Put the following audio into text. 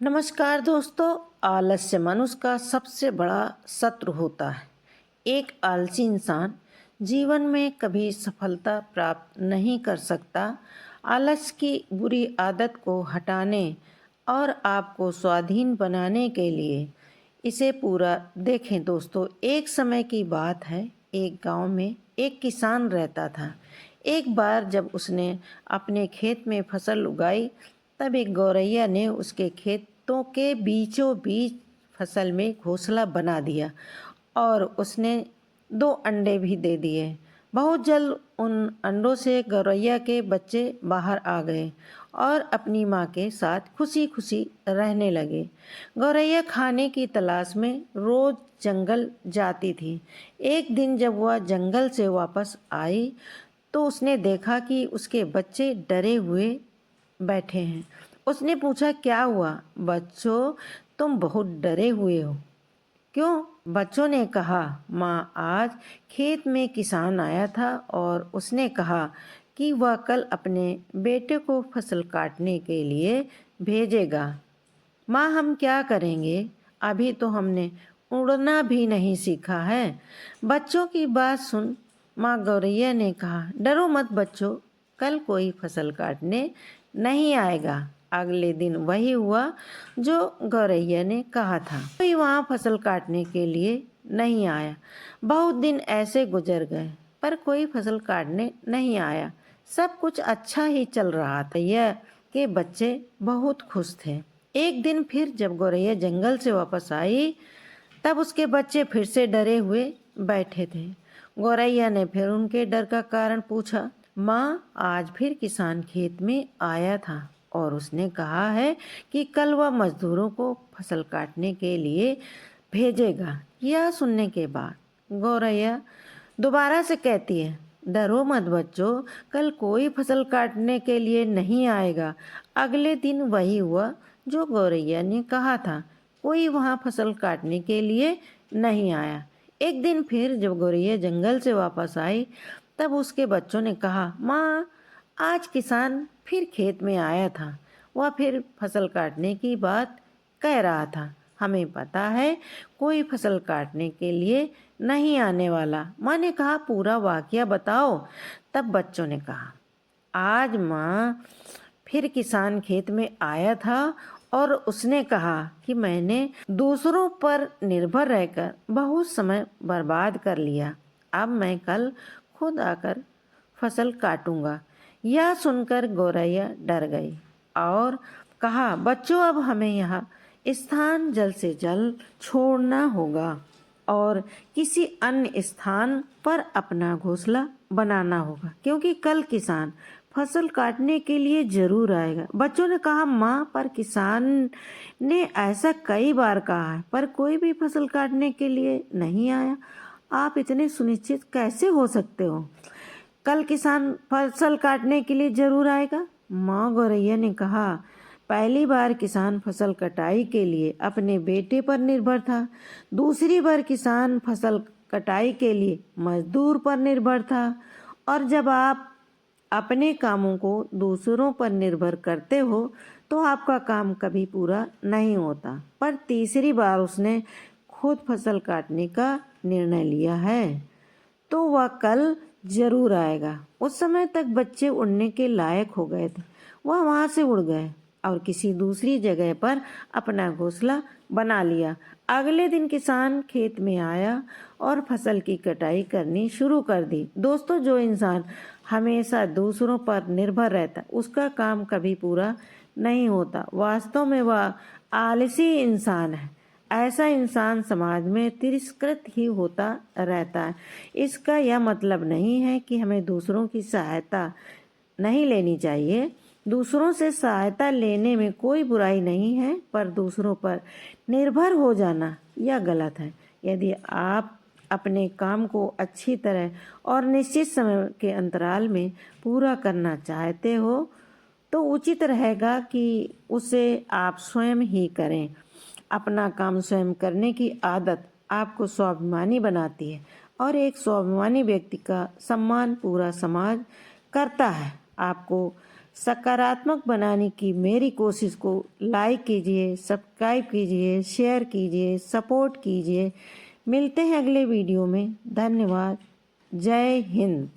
नमस्कार दोस्तों। आलस्य मनुष्य का सबसे बड़ा शत्रु होता है। एक आलसी इंसान जीवन में कभी सफलता प्राप्त नहीं कर सकता। आलस्य की बुरी आदत को हटाने और आपको स्वाधीन बनाने के लिए इसे पूरा देखें दोस्तों। एक समय की बात है, एक गांव में एक किसान रहता था। एक बार जब उसने अपने खेत में फसल उगाई, तब एक गौरैया ने उसके खेतों के बीचों बीच फसल में घोंसला बना दिया और उसने 2 अंडे भी दे दिए। बहुत जल्द उन अंडों से गौरैया के बच्चे बाहर आ गए और अपनी माँ के साथ खुशी खुशी रहने लगे। गौरैया खाने की तलाश में रोज जंगल जाती थी। एक दिन जब वह जंगल से वापस आई तो उसने देखा कि उसके बच्चे डरे हुए बैठे हैं। उसने पूछा, क्या हुआ बच्चों, तुम बहुत डरे हुए हो क्यों? बच्चों ने कहा, माँ, आज खेत में किसान आया था और उसने कहा कि वह कल अपने बेटे को फसल काटने के लिए भेजेगा। माँ, हम क्या करेंगे? अभी तो हमने उड़ना भी नहीं सीखा है। बच्चों की बात सुन माँ गौरैया ने कहा, डरो मत बच्चों, कल कोई फसल काटने नहीं आएगा। अगले दिन वही हुआ जो गौरैया ने कहा था। कोई वहाँ फसल काटने के लिए नहीं आया। बहुत दिन ऐसे गुजर गए पर कोई फसल काटने नहीं आया। सब कुछ अच्छा ही चल रहा था। गौरैया के बच्चे बहुत खुश थे। एक दिन फिर जब गौरैया जंगल से वापस आई, तब उसके बच्चे फिर से डरे हुए बैठे थे। गौरैया ने फिर उनके डर का कारण पूछा। माँ, आज फिर किसान खेत में आया था और उसने कहा है कि कल वह मजदूरों को फसल काटने के लिए भेजेगा। यह सुनने के बाद गौरैया दोबारा से कहती है, डरो मत बच्चों, कल कोई फसल काटने के लिए नहीं आएगा। अगले दिन वही हुआ जो गौरैया ने कहा था। कोई वहाँ फसल काटने के लिए नहीं आया। एक दिन फिर जब गौरैया जंगल से वापस आई, तब उसके बच्चों ने कहा, माँ, आज किसान फिर खेत में आया था। वह फिर फसल काटने की बात कह रहा था। हमें पता है कोई फसल काटने के लिए नहीं आने वाला। माँ ने कहा, पूरा वाकया बताओ। तब बच्चों ने कहा, आज माँ फिर किसान खेत में आया था और उसने कहा कि मैंने दूसरों पर निर्भर रहकर बहुत समय बर्बाद कर लिया। अब मैं कल खुद आकर फसल काटूंगा। यह सुनकर गौरैया डर गई और कहा, बच्चों, अब हमें यह स्थान जल्द से जल्द छोड़ना होगा और किसी अन्य स्थान पर अपना घोंसला बनाना होगा, क्योंकि कल किसान फसल काटने के लिए जरूर आएगा। बच्चों ने कहा, माँ, पर किसान ने ऐसा कई बार कहा है पर कोई भी फसल काटने के लिए नहीं आया। आप इतने सुनिश्चित कैसे हो सकते हो? कल किसान फसल काटने के लिए जरूर आएगा। माँ गौरैया ने कहा, पहली बार किसान फसल कटाई के लिए अपने बेटे पर निर्भर था। दूसरी बार किसान फसल कटाई के लिए मजदूर पर निर्भर था। और जब आप अपने कामों को दूसरों पर निर्भर करते हो तो आपका काम कभी पूरा नहीं होता। पर तीसरी बार उसने खुद फसल काटने का निर्णय लिया है तो वह कल जरूर आएगा। उस समय तक बच्चे उड़ने के लायक हो गए थे। वह वहां से उड़ गए और किसी दूसरी जगह पर अपना घोंसला बना लिया। अगले दिन किसान खेत में आया और फसल की कटाई करनी शुरू कर दी। दोस्तों, जो इंसान हमेशा दूसरों पर निर्भर रहता उसका काम कभी पूरा नहीं होता। वास्तव में वह आलसी इंसान है। ऐसा इंसान समाज में तिरस्कृत ही होता रहता है। इसका यह मतलब नहीं है कि हमें दूसरों की सहायता नहीं लेनी चाहिए। दूसरों से सहायता लेने में कोई बुराई नहीं है, पर दूसरों पर निर्भर हो जाना यह गलत है। यदि आप अपने काम को अच्छी तरह और निश्चित समय के अंतराल में पूरा करना चाहते हो तो उचित रहेगा कि उसे आप स्वयं ही करें। अपना काम स्वयं करने की आदत आपको स्वाभिमानी बनाती है और एक स्वाभिमानी व्यक्ति का सम्मान पूरा समाज करता है। आपको सकारात्मक बनाने की मेरी कोशिश को लाइक कीजिए, सब्सक्राइब कीजिए, शेयर कीजिए, सपोर्ट कीजिए। मिलते हैं अगले वीडियो में। धन्यवाद। जय हिंद।